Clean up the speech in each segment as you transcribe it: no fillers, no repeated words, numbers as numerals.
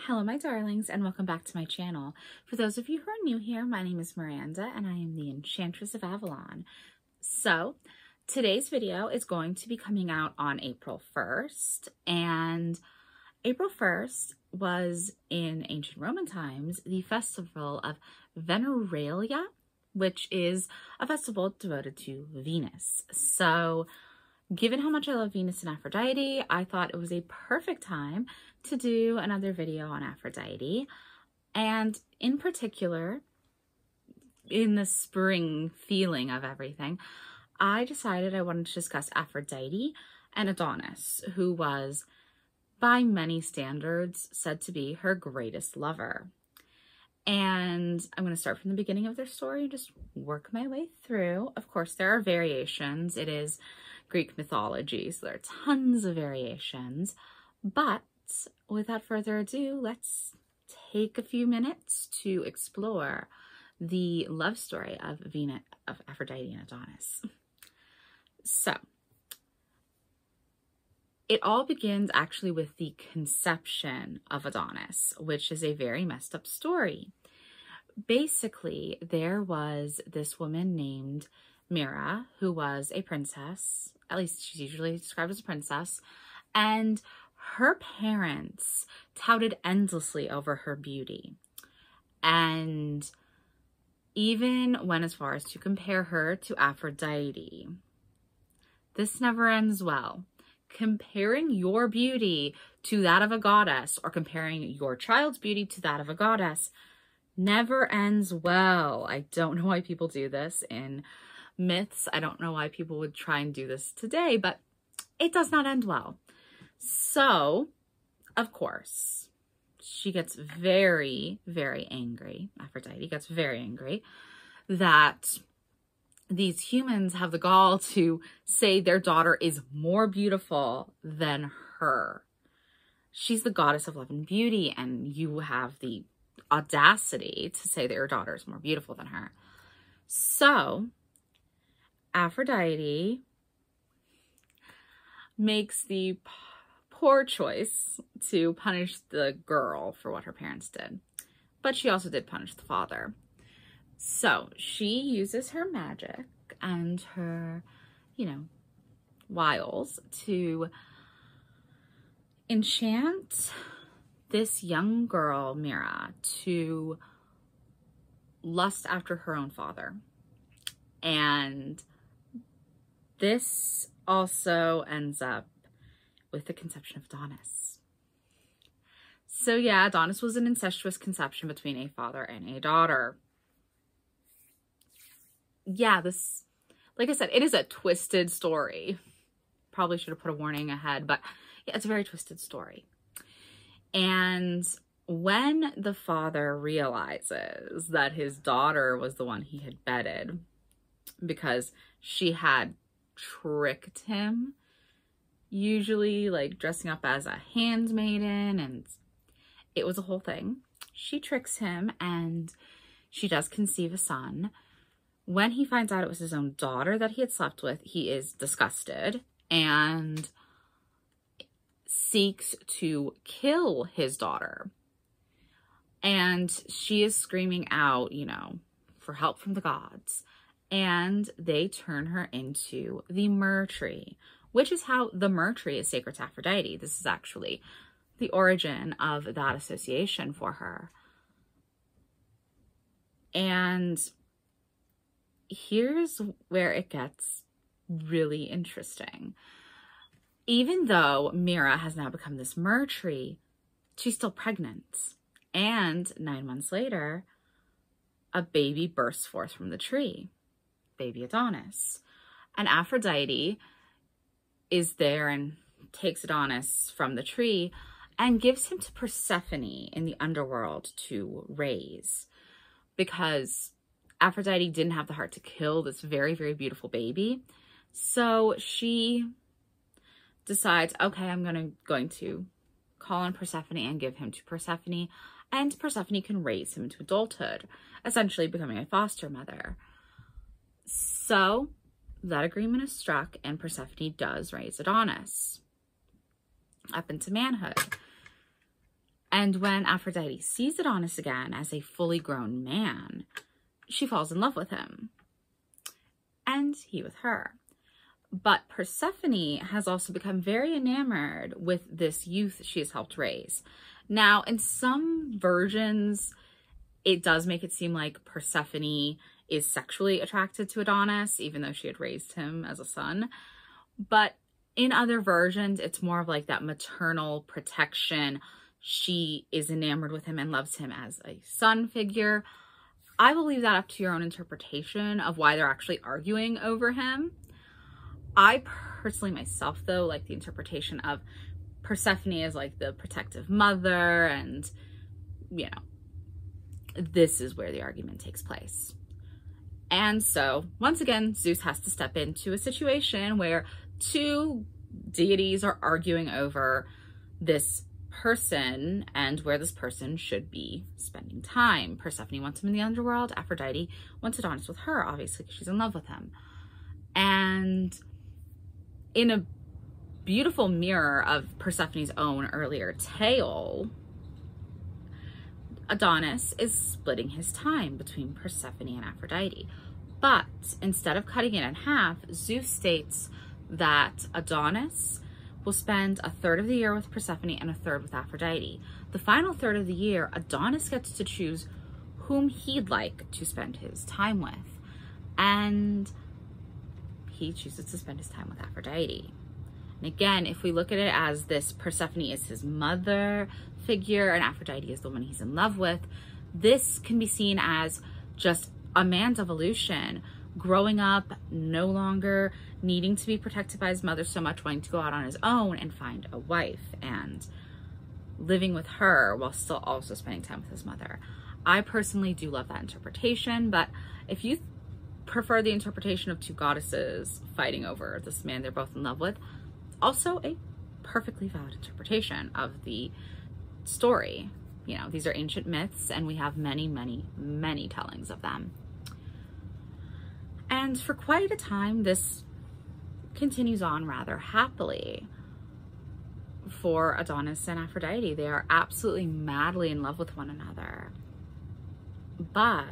Hello my darlings, and welcome back to my channel. For those of you who are new here, my name is Miranda and I am the Enchantress of Avalon. So today's video is going to be coming out on April 1st, and April 1st was in ancient Roman times the festival of Veneralia, which is a festival devoted to Venus. So given how much I love Venus and Aphrodite, I thought it was a perfect time to do another video on Aphrodite. And in particular, in the spring feeling of everything, I decided I wanted to discuss Aphrodite and Adonis, who was, by many standards, said to be her greatest lover. And I'm going to start from the beginning of their story and just work my way through. Of course, there are variations. It is Greek mythology, so there are tons of variations. But without further ado, let's take a few minutes to explore the love story of Aphrodite and Adonis. So, it all begins actually with the conception of Adonis, which is a very messed up story. Basically, there was this woman named Mira, who was a princess, at least she's usually described as a princess, and her parents touted endlessly over her beauty, and even went as far as to compare her to Aphrodite. This never ends well. Comparing your beauty to that of a goddess, or comparing your child's beauty to that of a goddess, never ends well. I don't know why people do this in myths. I don't know why people would try and do this today, but it does not end well. So, of course, she gets very, very angry. Aphrodite gets very angry that these humans have the gall to say their daughter is more beautiful than her. She's the goddess of love and beauty, and you have the audacity to say that your daughter is more beautiful than her. So, Aphrodite makes the poor choice to punish the girl for what her parents did. But she also did punish the father. So she uses her magic and her, wiles to enchant this young girl, Mira, to lust after her own father. And this also ends up with the conception of Adonis. So yeah, Adonis was an incestuous conception between a father and a daughter. Yeah, this, like I said, it is a twisted story. Probably should have put a warning ahead, but yeah, it's a very twisted story. And when the father realizes that his daughter was the one he had bedded because she had tricked him, usually like dressing up as a handmaiden, and it was a whole thing. She tricks him and she does conceive a son. When he finds out it was his own daughter that he had slept with, he is disgusted and seeks to kill his daughter. And she is screaming out, for help from the gods. And they turn her into the myrrh tree, which is how the myrrh tree is sacred to Aphrodite. This is actually the origin of that association for her. And here's where it gets really interesting. Even though Mira has now become this myrrh tree, she's still pregnant. And 9 months later, a baby bursts forth from the tree, baby Adonis. And Aphrodite is there and takes Adonis from the tree and gives him to Persephone in the underworld to raise, because Aphrodite didn't have the heart to kill this very, very beautiful baby. So she decides, okay, I'm going to call on Persephone and give him to Persephone, and Persephone can raise him into adulthood, essentially becoming a foster mother. So that agreement is struck, and Persephone does raise Adonis up into manhood. And when Aphrodite sees Adonis again as a fully grown man, she falls in love with him, and he with her. But Persephone has also become very enamored with this youth she has helped raise. Now, in some versions, it does make it seem like Persephone is sexually attracted to Adonis, even though she had raised him as a son. But in other versions, it's more of like that maternal protection. She is enamored with him and loves him as a son figure. I will leave that up to your own interpretation of why they're actually arguing over him. I personally myself, though, like the interpretation of Persephone as like the protective mother, and, you know, this is where the argument takes place. And so, once again, Zeus has to step into a situation where two deities are arguing over this person and where this person should be spending time. Persephone wants him in the underworld. Aphrodite wants Adonis with her, obviously, because she's in love with him. And in a beautiful mirror of Persephone's own earlier tale, Adonis is splitting his time between Persephone and Aphrodite. But instead of cutting it in half, Zeus states that Adonis will spend a third of the year with Persephone and a third with Aphrodite. The final third of the year, Adonis gets to choose whom he'd like to spend his time with. And he chooses to spend his time with Aphrodite. And again, if we look at it as this Persephone is his mother figure and Aphrodite is the one he's in love with, this can be seen as just a man's evolution, growing up, no longer needing to be protected by his mother so much, wanting to go out on his own and find a wife and living with her while still also spending time with his mother. I personally do love that interpretation, but if you prefer the interpretation of two goddesses fighting over this man they're both in love with, also a perfectly valid interpretation of the story. You know, these are ancient myths and we have many, many, many tellings of them. And for quite a time, this continues on rather happily for Adonis and Aphrodite. They are absolutely madly in love with one another. But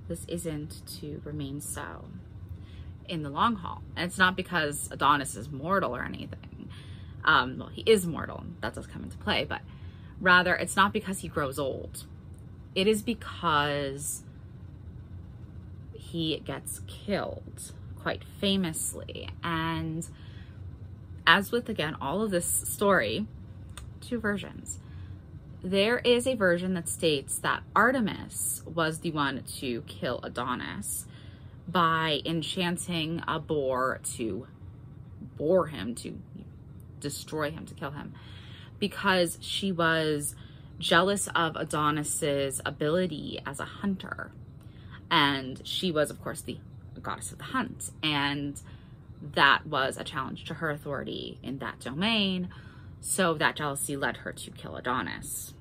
this isn't to remain so in the long haul. And it's not because Adonis is mortal or anything. Well, he is mortal, that does come into play, but rather it's not because he grows old. It is because he gets killed quite famously. And as with, again, all of this story, two versions. There is a version that states that Artemis was the one to kill Adonis by enchanting a boar to bore him, to destroy him, to kill him, because she was jealous of Adonis's ability as a hunter. And she was, of course, the goddess of the hunt. And that was a challenge to her authority in that domain. So that jealousy led her to kill Adonis.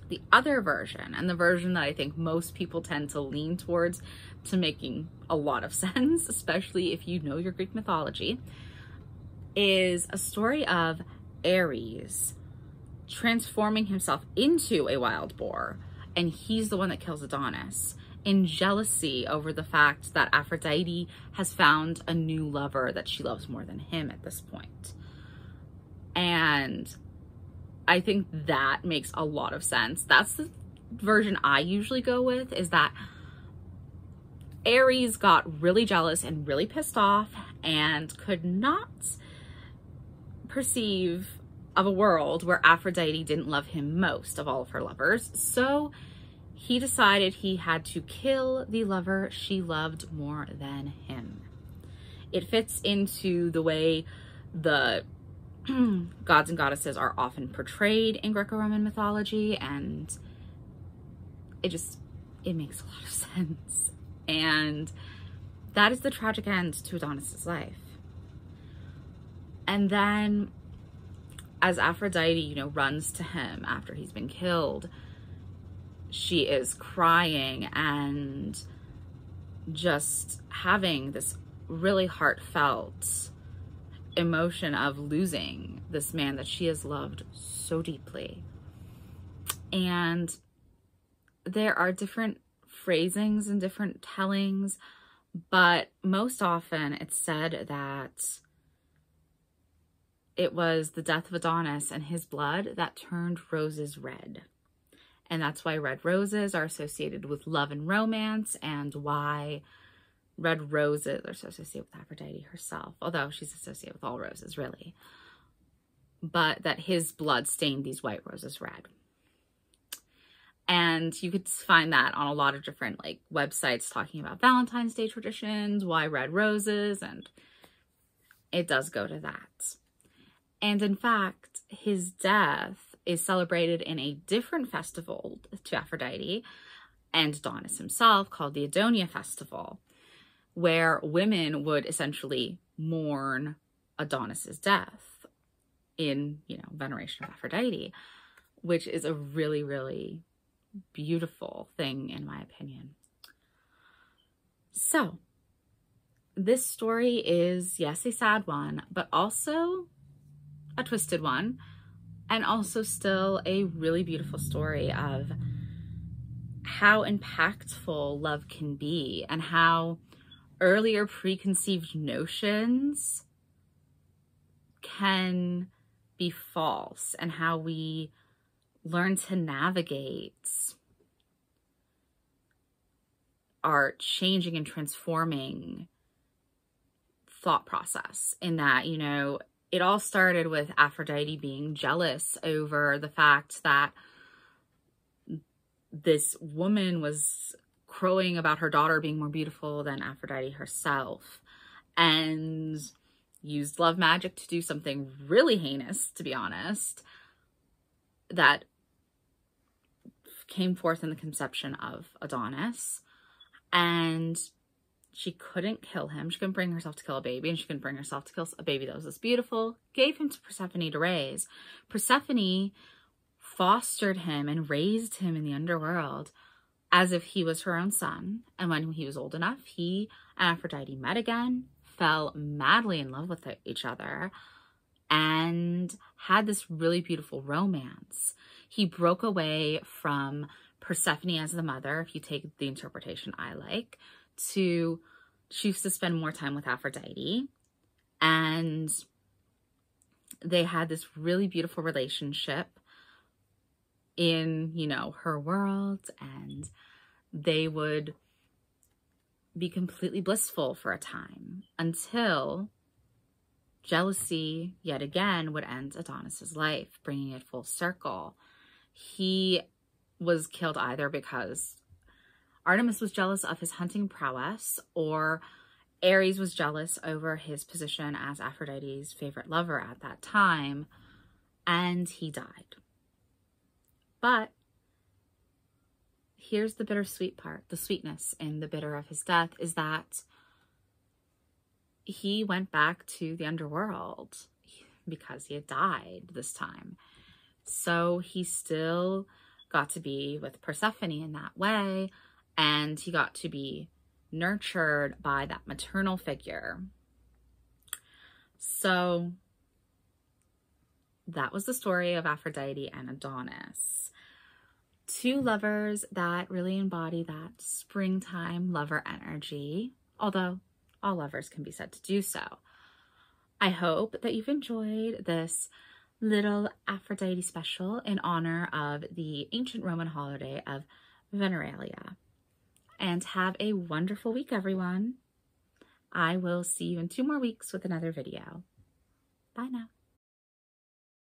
The other version, and the version that I think most people tend to lean towards to making a lot of sense, especially if you know your Greek mythology, is a story of Ares transforming himself into a wild boar, and he's the one that kills Adonis in jealousy over the fact that Aphrodite has found a new lover that she loves more than him at this point. And I think that makes a lot of sense. That's the version I usually go with, is that Ares got really jealous and really pissed off and could not perceive of a world where Aphrodite didn't love him most of all of her lovers. So he decided he had to kill the lover she loved more than him. It fits into the way the gods and goddesses are often portrayed in Greco-Roman mythology, and it makes a lot of sense. And that is the tragic end to Adonis's life. And then as Aphrodite, you know, runs to him after he's been killed, she is crying and just having this really heartfelt emotion of losing this man that she has loved so deeply. And there are different phrasings and different tellings, but most often it's said that it was the death of Adonis and his blood that turned roses red. And that's why red roses are associated with love and romance, and why red roses are so associated with Aphrodite herself, although she's associated with all roses, really. But that his blood stained these white roses red. And you could find that on a lot of different like websites talking about Valentine's Day traditions, why red roses, and it does go to that. And in fact, his death is celebrated in a different festival to Aphrodite and Adonis himself called the Adonia Festival, where women would essentially mourn Adonis's death in, veneration of Aphrodite, which is a really, really beautiful thing in my opinion. So this story is, yes, a sad one, but also a twisted one, and also still a really beautiful story of how impactful love can be, and how earlier preconceived notions can be false, and how we learn to navigate our changing and transforming thought process. In that, it all started with Aphrodite being jealous over the fact that this woman was crowing about her daughter being more beautiful than Aphrodite herself, and used love magic to do something really heinous, to be honest, that came forth in the conception of Adonis. And she couldn't kill him. She couldn't bring herself to kill a baby, and she couldn't bring herself to kill a baby that was this beautiful. Gave him to Persephone to raise. Persephone fostered him and raised him in the underworld as if he was her own son. And when he was old enough, he and Aphrodite met again, fell madly in love with each other, and had this really beautiful romance. He broke away from Persephone as the mother, if you take the interpretation I like, to choose to spend more time with Aphrodite. And they had this really beautiful relationship in, her world, and they would be completely blissful for a time until jealousy yet again would end Adonis's life, bringing it full circle. He was killed either because Artemis was jealous of his hunting prowess, or Ares was jealous over his position as Aphrodite's favorite lover at that time, and he died. But here's the bittersweet part. The sweetness in the bitter of his death is that he went back to the underworld because he had died this time. So he still got to be with Persephone in that way, and he got to be nurtured by that maternal figure. So that was the story of Aphrodite and Adonis. Two lovers that really embody that springtime lover energy, although all lovers can be said to do so. I hope that you've enjoyed this little Aphrodite special in honor of the ancient Roman holiday of Veneralia. And have a wonderful week, everyone. I will see you in 2 more weeks with another video. Bye now.